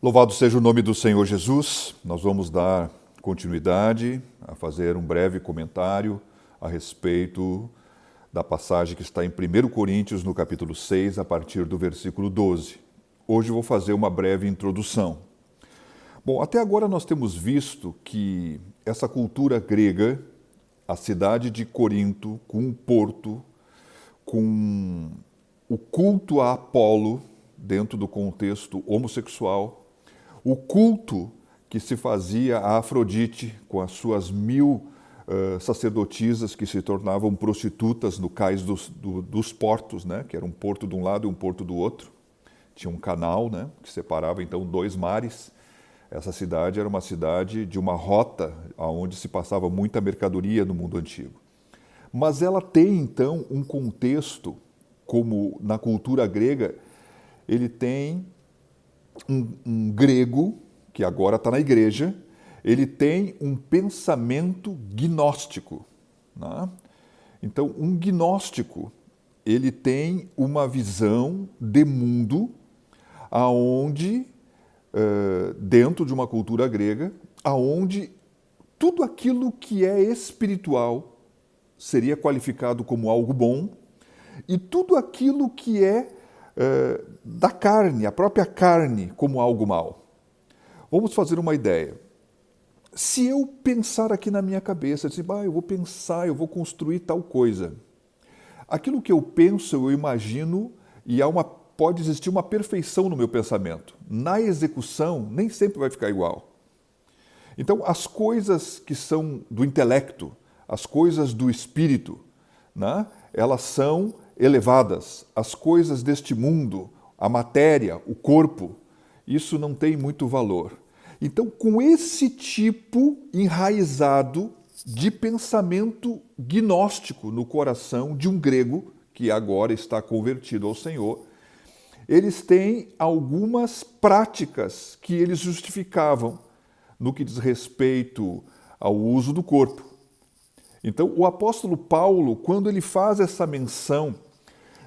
Louvado seja o nome do Senhor Jesus. Nós vamos dar continuidade a fazer um breve comentário a respeito da passagem que está em 1 Coríntios, no capítulo 6, a partir do versículo 12. Hoje eu vou fazer uma breve introdução. Bom, até agora nós temos visto que essa cultura grega, a cidade de Corinto, com o porto, com o culto a Apolo, dentro do contexto homossexual, o culto que se fazia a Afrodite com as suas 1000 sacerdotisas que se tornavam prostitutas no cais dos portos, né? Que era um porto de um lado e um porto do outro. Tinha um canal, né? Que separava então dois mares. Essa cidade era uma cidade de uma rota onde se passava muita mercadoria no mundo antigo. Mas ela tem então um contexto, como na cultura grega, ele tem um grego, que agora está na igreja, ele tem um pensamento gnóstico. Né? Então, um gnóstico, ele tem uma visão de mundo aonde, dentro de uma cultura grega, aonde tudo aquilo que é espiritual seria qualificado como algo bom e tudo aquilo que é da carne, a própria carne, como algo mal. Vamos fazer uma ideia. Se eu pensar aqui na minha cabeça, eu vou pensar, eu vou construir tal coisa. Aquilo que eu penso, eu imagino, e pode existir uma perfeição no meu pensamento. Na execução, nem sempre vai ficar igual. Então, as coisas que são do intelecto, as coisas do espírito, né, elas são elevadas. As coisas deste mundo, a matéria, o corpo, isso não tem muito valor. Então, com esse tipo enraizado de pensamento gnóstico no coração de um grego, que agora está convertido ao Senhor, eles têm algumas práticas que eles justificavam no que diz respeito ao uso do corpo. Então, o apóstolo Paulo, quando ele faz essa menção,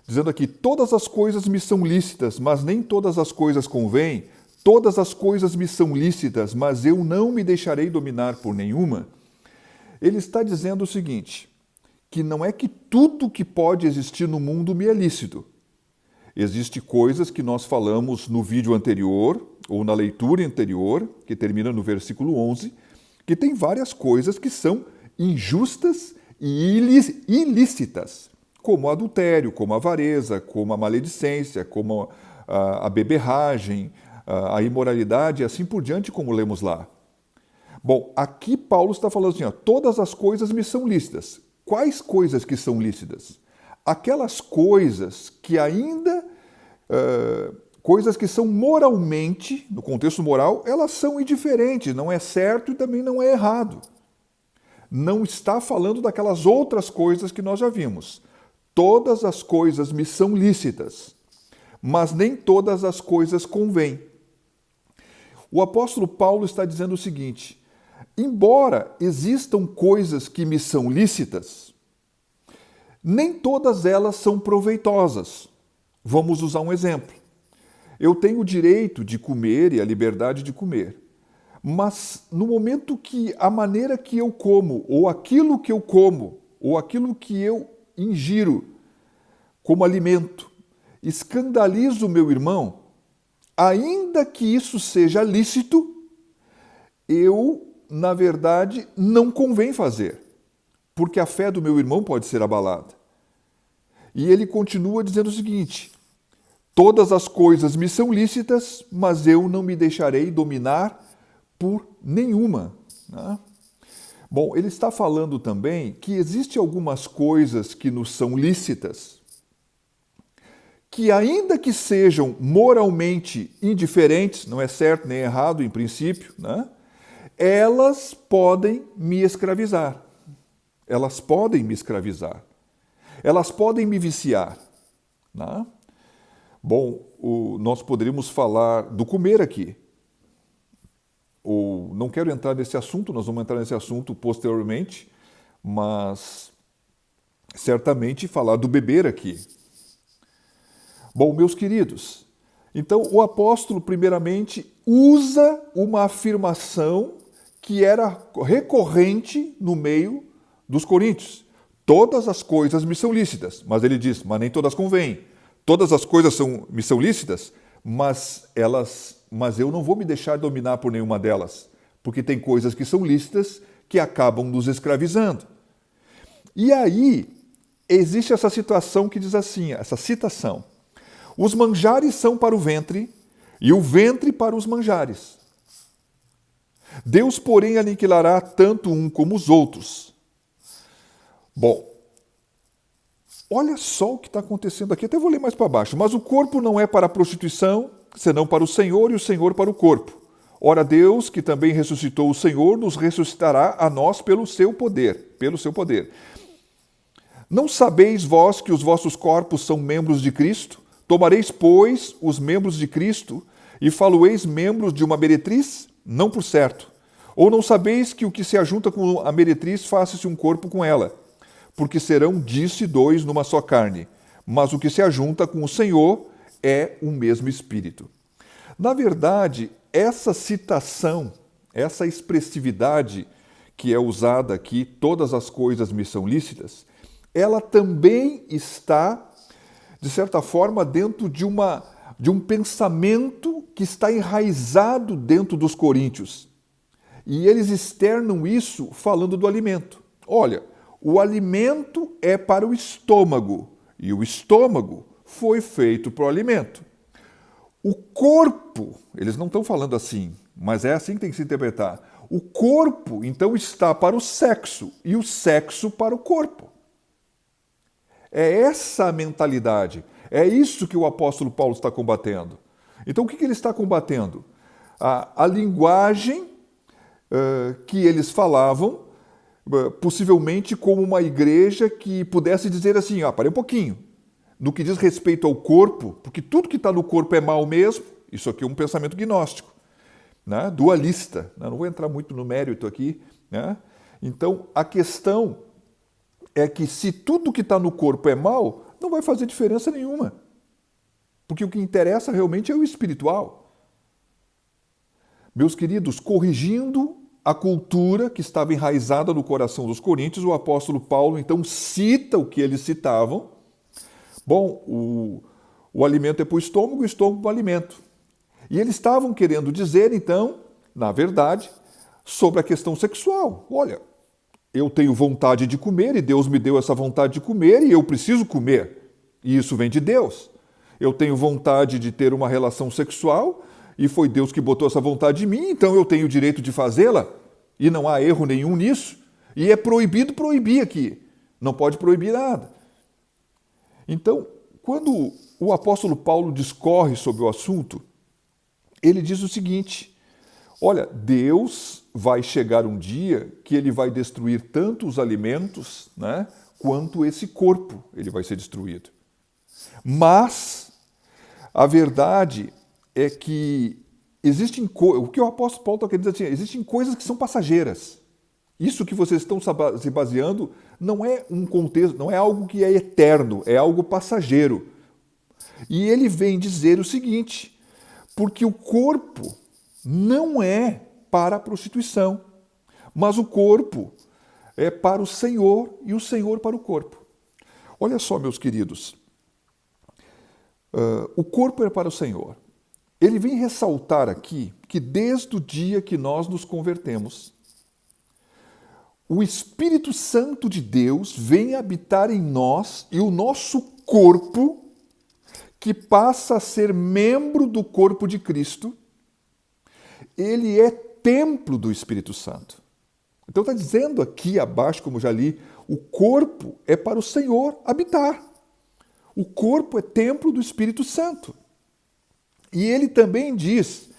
dizendo aqui, todas as coisas me são lícitas, mas nem todas as coisas convêm, todas as coisas me são lícitas, mas eu não me deixarei dominar por nenhuma, ele está dizendo o seguinte, que não é que tudo que pode existir no mundo me é lícito. Existem coisas que nós falamos no vídeo anterior, ou na leitura anterior, que termina no versículo 11, que tem várias coisas que são injustas e ilícitas, como o adultério, como a avareza, como a maledicência, como a beberragem, a imoralidade e assim por diante, como lemos lá. Bom, aqui Paulo está falando assim, todas as coisas me são lícitas. Quais coisas que são lícitas? Aquelas coisas que ainda, coisas que são moralmente, no contexto moral, elas são indiferentes, não é certo e também não é errado. Não está falando daquelas outras coisas que nós já vimos. Todas as coisas me são lícitas, mas nem todas as coisas convêm. O apóstolo Paulo está dizendo o seguinte, embora existam coisas que me são lícitas, nem todas elas são proveitosas. Vamos usar um exemplo. Eu tenho o direito de comer e a liberdade de comer. Mas no momento que a maneira que eu como, ou aquilo que eu como, ou aquilo que eu ingiro como alimento, escandaliza o meu irmão, ainda que isso seja lícito, eu, na verdade, não convém fazer, porque a fé do meu irmão pode ser abalada. E ele continua dizendo o seguinte, todas as coisas me são lícitas, mas eu não me deixarei dominar por nenhuma. Né? Bom, ele está falando também que existem algumas coisas que nos são lícitas, que ainda que sejam moralmente indiferentes, não é certo nem errado em princípio, né? Elas podem me escravizar. Elas podem me escravizar. Elas podem me viciar. Né? Bom, nós poderíamos falar do comer aqui. Não quero entrar nesse assunto, nós vamos entrar nesse assunto posteriormente, mas certamente falar do beber aqui. Bom, meus queridos, Então, o apóstolo, primeiramente, usa uma afirmação que era recorrente no meio dos coríntios. Todas as coisas me são lícitas, mas ele diz, mas nem todas convêm. Todas as coisas me são lícitas, mas eu não vou me deixar dominar por nenhuma delas, porque tem coisas que são lícitas que acabam nos escravizando. E aí, existe essa situação que diz assim, essa citação. Os manjares são para o ventre e o ventre para os manjares. Deus, porém, aniquilará tanto um como os outros. Bom, olha só o que está acontecendo aqui. Até vou ler mais para baixo. Mas o corpo não é para a prostituição, senão para o Senhor, e o Senhor para o corpo. Ora, Deus, que também ressuscitou o Senhor, nos ressuscitará a nós pelo seu poder. Não sabeis vós que os vossos corpos são membros de Cristo? Tomareis, pois, os membros de Cristo e faloeis membros de uma meretriz? Não por certo. Ou não sabeis que o que se ajunta com a meretriz faça-se um corpo com ela? Porque serão disso dois numa só carne. Mas o que se ajunta com o Senhor é o mesmo Espírito. Na verdade, essa citação, essa expressividade que é usada aqui, todas as coisas me são lícitas, ela também está, de certa forma, dentro de um pensamento que está enraizado dentro dos coríntios. E eles externam isso falando do alimento. Olha, o alimento é para o estômago, e o estômago foi feito para o alimento. O corpo, eles não estão falando assim, mas é assim que tem que se interpretar. O corpo, então, está para o sexo, e o sexo para o corpo. É essa a mentalidade, é isso que o apóstolo Paulo está combatendo. Então, o que ele está combatendo? A linguagem que eles falavam, possivelmente como uma igreja que pudesse dizer assim, parei um pouquinho, no que diz respeito ao corpo, porque tudo que está no corpo é mal mesmo, isso aqui é um pensamento gnóstico, né? Dualista, né? Não vou entrar muito no mérito aqui, né? Então, a questão é que se tudo que está no corpo é mal, não vai fazer diferença nenhuma, porque o que interessa realmente é o espiritual. Meus queridos, corrigindo a cultura que estava enraizada no coração dos coríntios, o apóstolo Paulo então cita o que eles citavam. Bom, o alimento é para o estômago para o alimento. E eles estavam querendo dizer, então, na verdade, sobre a questão sexual. Olha, eu tenho vontade de comer e Deus me deu essa vontade de comer e eu preciso comer. E isso vem de Deus. Eu tenho vontade de ter uma relação sexual e foi Deus que botou essa vontade em mim, então eu tenho o direito de fazê-la e não há erro nenhum nisso. E é proibido proibir aqui. Não pode proibir nada. Então, quando o apóstolo Paulo discorre sobre o assunto, ele diz o seguinte, olha, Deus vai chegar um dia que ele vai destruir tanto os alimentos, né, quanto esse corpo ele vai ser destruído. Mas a verdade é que o que o apóstolo Paulo está querendo dizer assim, existem coisas que são passageiras. Isso que vocês estão se baseando não é um contexto, não é algo que é eterno, é algo passageiro. E ele vem dizer o seguinte, porque o corpo não é para a prostituição, mas o corpo é para o Senhor e o Senhor para o corpo. Olha só, meus queridos, o corpo é para o Senhor. Ele vem ressaltar aqui que desde o dia que nós nos convertemos, o Espírito Santo de Deus vem habitar em nós e o nosso corpo, que passa a ser membro do corpo de Cristo, ele é templo do Espírito Santo. Então está dizendo aqui abaixo, como já li, o corpo é para o Senhor habitar. O corpo é templo do Espírito Santo. E ele também diz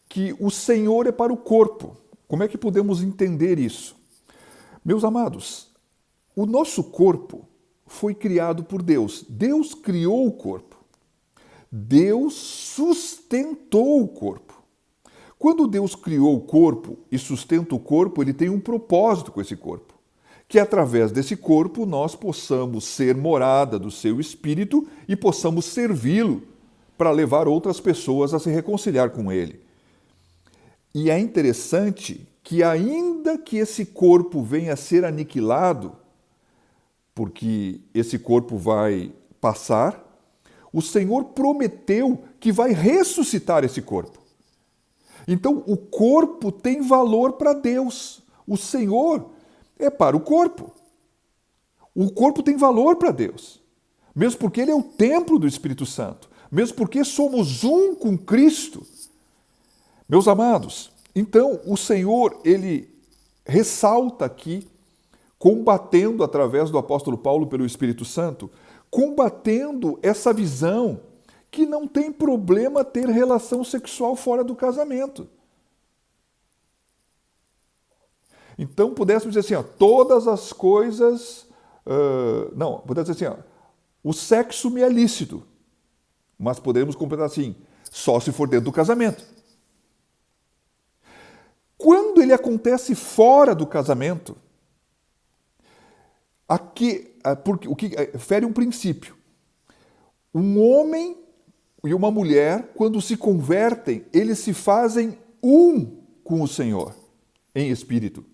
que o Senhor é para o corpo. Como é que podemos entender isso? Meus amados, o nosso corpo foi criado por Deus. Deus criou o corpo. Deus sustentou o corpo. Quando Deus criou o corpo e sustenta o corpo, ele tem um propósito com esse corpo. Que através desse corpo nós possamos ser morada do seu Espírito e possamos servi-lo para levar outras pessoas a se reconciliar com ele. E é interessante que, ainda que esse corpo venha a ser aniquilado, porque esse corpo vai passar, o Senhor prometeu que vai ressuscitar esse corpo. Então, o corpo tem valor para Deus. O Senhor é para o corpo. O corpo tem valor para Deus. Mesmo porque ele é o templo do Espírito Santo. Mesmo porque somos um com Cristo. Meus amados, então o Senhor, ele ressalta aqui, combatendo através do apóstolo Paulo pelo Espírito Santo, combatendo essa visão que não tem problema ter relação sexual fora do casamento. Então, pudéssemos dizer assim, todas as coisas... pudéssemos dizer assim, o sexo me é lícito, mas podemos completar assim, só se for dentro do casamento. Quando ele acontece fora do casamento, o que fere um princípio. Um homem e uma mulher, quando se convertem, eles se fazem um com o Senhor, em espírito.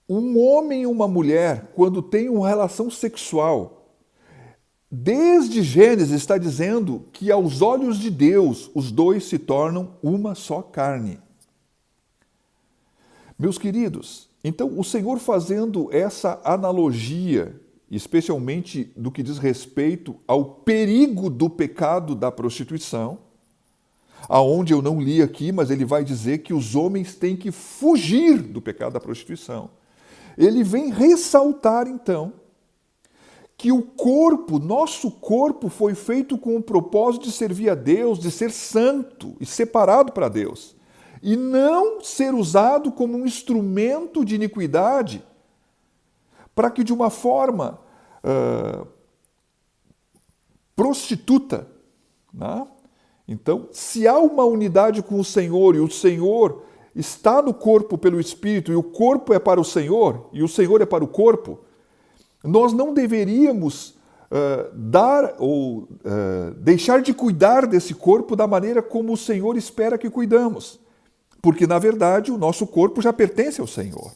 Um homem e uma mulher, quando têm uma relação sexual, desde Gênesis está dizendo que aos olhos de Deus, os dois se tornam uma só carne. Meus queridos, então o Senhor fazendo essa analogia, especialmente do que diz respeito ao perigo do pecado da prostituição, aonde eu não li aqui, mas ele vai dizer que os homens têm que fugir do pecado da prostituição. Ele vem ressaltar, então, que o corpo, nosso corpo, foi feito com o propósito de servir a Deus, de ser santo e separado para Deus, e não ser usado como um instrumento de iniquidade, para que de uma forma prostituta, né? Então, se há uma unidade com o Senhor e o Senhor está no corpo pelo Espírito e o corpo é para o Senhor e o Senhor é para o corpo, nós não deveríamos deixar de cuidar desse corpo da maneira como o Senhor espera que cuidamos, porque na verdade o nosso corpo já pertence ao Senhor.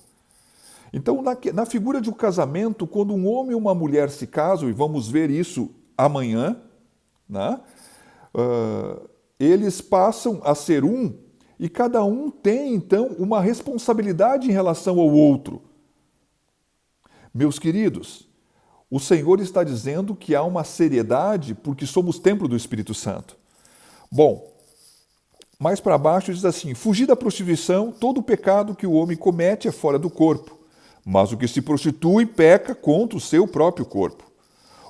Então, na figura de um casamento, quando um homem e uma mulher se casam, e vamos ver isso amanhã, né? Eles passam a ser um, e cada um tem, então, uma responsabilidade em relação ao outro. Meus queridos, o Senhor está dizendo que há uma seriedade porque somos templo do Espírito Santo. Bom, mais para baixo diz assim, fugir da prostituição, todo o pecado que o homem comete é fora do corpo, mas o que se prostitui peca contra o seu próprio corpo.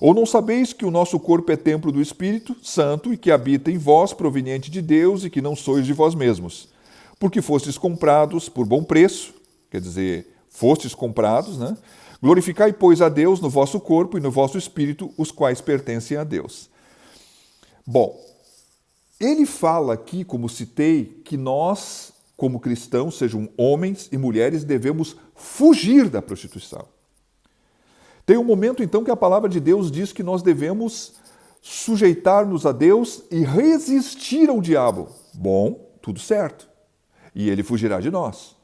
Ou não sabeis que o nosso corpo é templo do Espírito Santo e que habita em vós, proveniente de Deus, e que não sois de vós mesmos? Porque fostes comprados por bom preço, quer dizer, fostes comprados, né? Glorificai, pois, a Deus no vosso corpo e no vosso espírito, os quais pertencem a Deus. Bom, ele fala aqui, como citei, que nós, como cristãos, sejam homens e mulheres, devemos fugir da prostituição. Tem um momento, então, que a palavra de Deus diz que nós devemos sujeitar-nos a Deus e resistir ao diabo. Bom, tudo certo. E ele fugirá de nós.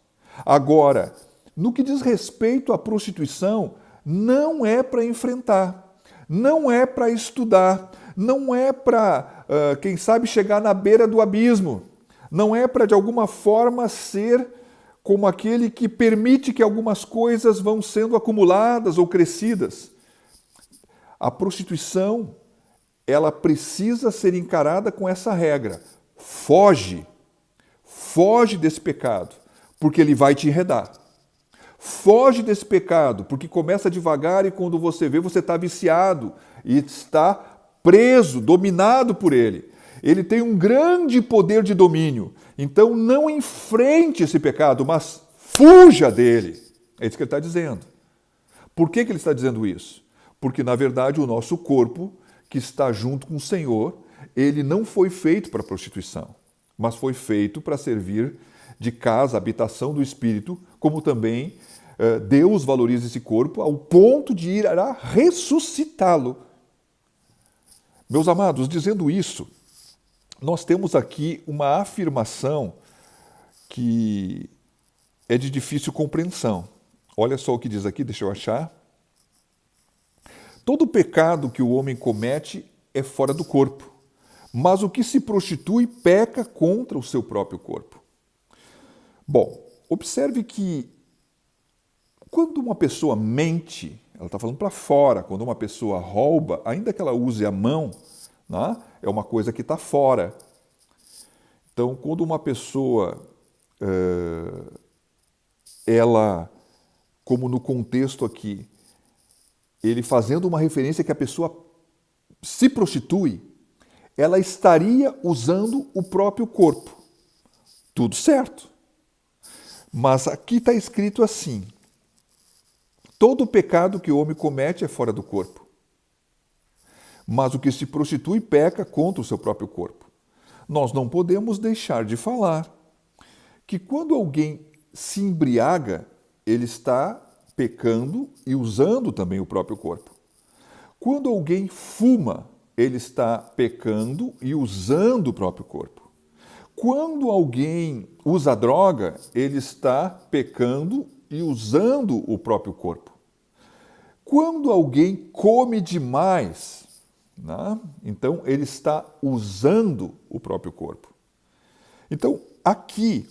Agora, no que diz respeito à prostituição, não é para enfrentar, não é para estudar, não é para, quem sabe, chegar na beira do abismo, não é para, de alguma forma, ser como aquele que permite que algumas coisas vão sendo acumuladas ou crescidas. A prostituição, ela precisa ser encarada com essa regra. Foge desse pecado, porque ele vai te enredar. Foge desse pecado, porque começa devagar e quando você vê, você está viciado e está preso, dominado por ele. Ele tem um grande poder de domínio. Então não enfrente esse pecado, mas fuja dele. É isso que ele está dizendo. Por que ele está dizendo isso? Porque, na verdade, o nosso corpo, que está junto com o Senhor, ele não foi feito para prostituição, mas foi feito para servir de casa, habitação do Espírito, como também Deus valoriza esse corpo ao ponto de ir a ressuscitá-lo. Meus amados, dizendo isso, nós temos aqui uma afirmação que é de difícil compreensão. Olha só o que diz aqui, deixa eu achar. Todo pecado que o homem comete é fora do corpo, mas o que se prostitui peca contra o seu próprio corpo. Bom, observe que quando uma pessoa mente, ela está falando para fora, quando uma pessoa rouba, ainda que ela use a mão, né, é uma coisa que está fora. Então, quando uma pessoa, ela, como no contexto aqui, ele fazendo uma referência que a pessoa se prostitui, ela estaria usando o próprio corpo. Tudo certo. Mas aqui está escrito assim: todo pecado que o homem comete é fora do corpo, mas o que se prostitui peca contra o seu próprio corpo. Nós não podemos deixar de falar que quando alguém se embriaga, ele está pecando e usando também o próprio corpo. Quando alguém fuma, ele está pecando e usando o próprio corpo. Quando alguém usa droga, ele está pecando e usando o próprio corpo. Quando alguém come demais, né, então ele está usando o próprio corpo. Então, aqui,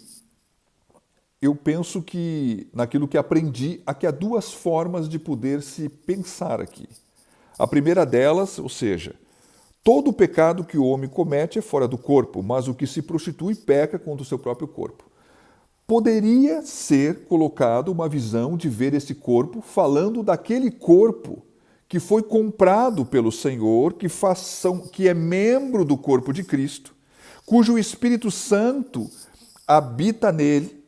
eu penso que, naquilo que aprendi, aqui há duas formas de poder se pensar aqui. A primeira delas, ou seja, todo pecado que o homem comete é fora do corpo, mas o que se prostitui peca contra o seu próprio corpo. Poderia ser colocado uma visão de ver esse corpo falando daquele corpo que foi comprado pelo Senhor, que é membro do corpo de Cristo, cujo Espírito Santo habita nele,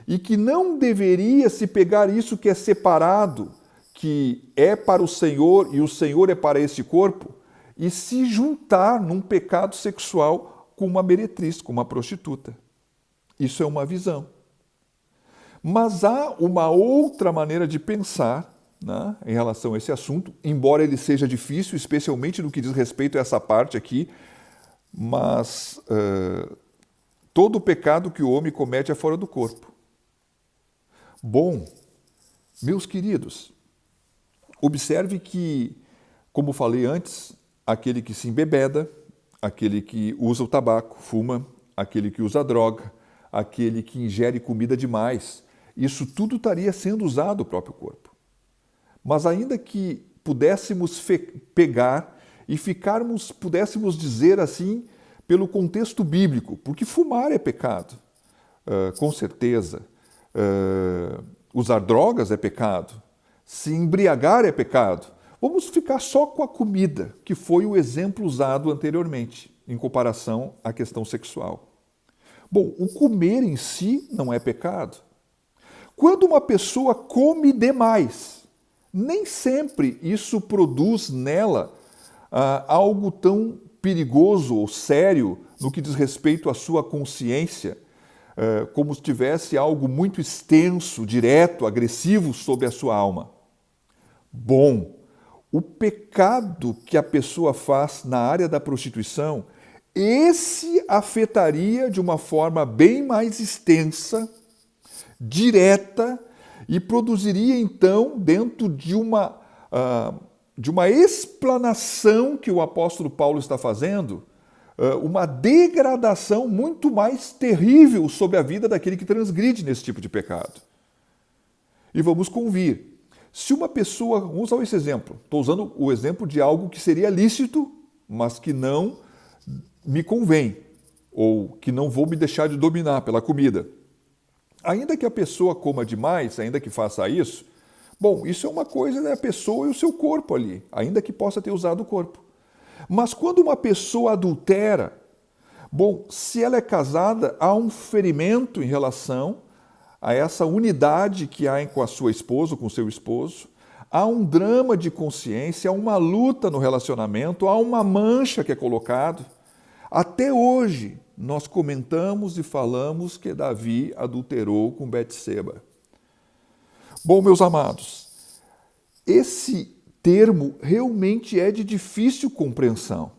e que não deveria se pegar isso que é separado, que é para o Senhor e o Senhor é para este corpo, e se juntar num pecado sexual com uma meretriz, com uma prostituta. Isso é uma visão. Mas há uma outra maneira de pensar, né, em relação a esse assunto, embora ele seja difícil, especialmente no que diz respeito a essa parte aqui, mas todo pecado que o homem comete é fora do corpo. Bom, meus queridos, observe que, como falei antes, aquele que se embebeda, aquele que usa o tabaco, fuma, aquele que usa droga, aquele que ingere comida demais, isso tudo estaria sendo usado o próprio corpo. Mas ainda que pudéssemos pegar e pudéssemos dizer assim, pelo contexto bíblico, porque fumar é pecado, com certeza. Usar drogas é pecado, se embriagar é pecado. Vamos ficar só com a comida, que foi o exemplo usado anteriormente, em comparação à questão sexual. Bom, o comer em si não é pecado. Quando uma pessoa come demais, nem sempre isso produz nela algo tão perigoso ou sério no que diz respeito à sua consciência, como se tivesse algo muito extenso, direto, agressivo sobre a sua alma. Bom, o pecado que a pessoa faz na área da prostituição, esse afetaria de uma forma bem mais extensa, direta, e produziria então, dentro de uma explanação que o apóstolo Paulo está fazendo, uma degradação muito mais terrível sobre a vida daquele que transgride nesse tipo de pecado. E vamos convir. Se uma pessoa, vamos usar esse exemplo, estou usando o exemplo de algo que seria lícito, mas que não me convém, ou que não vou me deixar de dominar pela comida. Ainda que a pessoa coma demais, ainda que faça isso, bom, isso é uma coisa da pessoa e o seu corpo ali, ainda que possa ter usado o corpo. Mas quando uma pessoa adultera, bom, se ela é casada, há um ferimento em relação a essa unidade que há com a sua esposa, com o seu esposo, há um drama de consciência, há uma luta no relacionamento, há uma mancha que é colocado. Até hoje, nós comentamos e falamos que Davi adulterou com Betseba. Bom, meus amados, esse termo realmente é de difícil compreensão,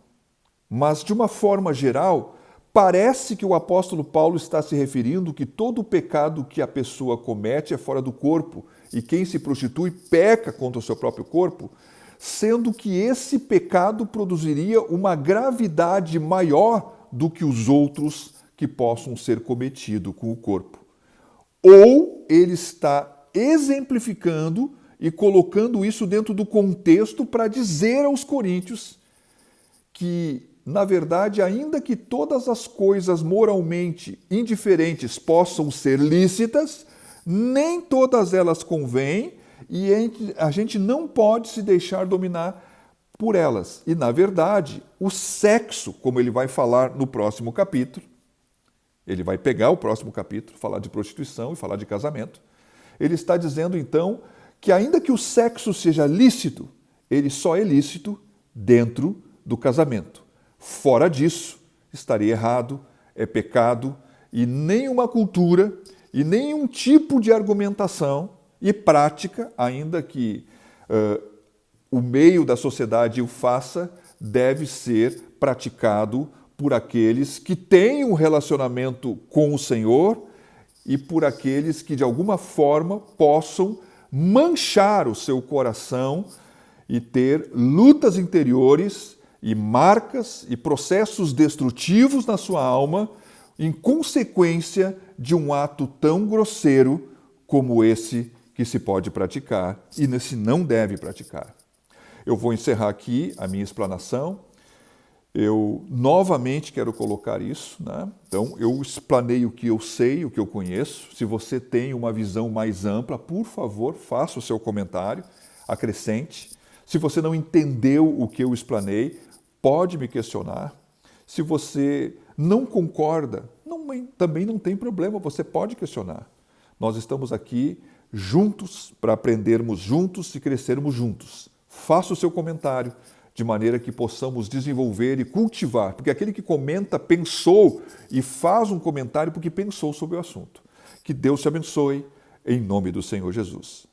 mas de uma forma geral, parece que o apóstolo Paulo está se referindo que todo o pecado que a pessoa comete é fora do corpo e quem se prostitui peca contra o seu próprio corpo, sendo que esse pecado produziria uma gravidade maior do que os outros que possam ser cometidos com o corpo. Ou ele está exemplificando e colocando isso dentro do contexto para dizer aos coríntios que, na verdade, ainda que todas as coisas moralmente indiferentes possam ser lícitas, nem todas elas convêm e a gente não pode se deixar dominar por elas. E, na verdade, o sexo, como ele vai falar no próximo capítulo, ele vai pegar o próximo capítulo, falar de prostituição e falar de casamento, ele está dizendo, então, que ainda que o sexo seja lícito, ele só é lícito dentro do casamento. Fora disso, estaria errado, é pecado, e nenhuma cultura e nenhum tipo de argumentação e prática, ainda que o meio da sociedade o faça, deve ser praticado por aqueles que têm um relacionamento com o Senhor e por aqueles que, de alguma forma, possam manchar o seu coração e ter lutas interiores e marcas e processos destrutivos na sua alma em consequência de um ato tão grosseiro como esse que se pode praticar e se não deve praticar. Eu vou encerrar aqui a minha explanação. Eu novamente quero colocar isso, né? Então, eu explanei o que eu sei, o que eu conheço. Se você tem uma visão mais ampla, por favor, faça o seu comentário, acrescente. Se você não entendeu o que eu explanei, pode me questionar. Se você não concorda, também não tem problema, você pode questionar. Nós estamos aqui juntos para aprendermos juntos e crescermos juntos. Faça o seu comentário, de maneira que possamos desenvolver e cultivar, porque aquele que comenta pensou e faz um comentário porque pensou sobre o assunto. Que Deus te abençoe, em nome do Senhor Jesus.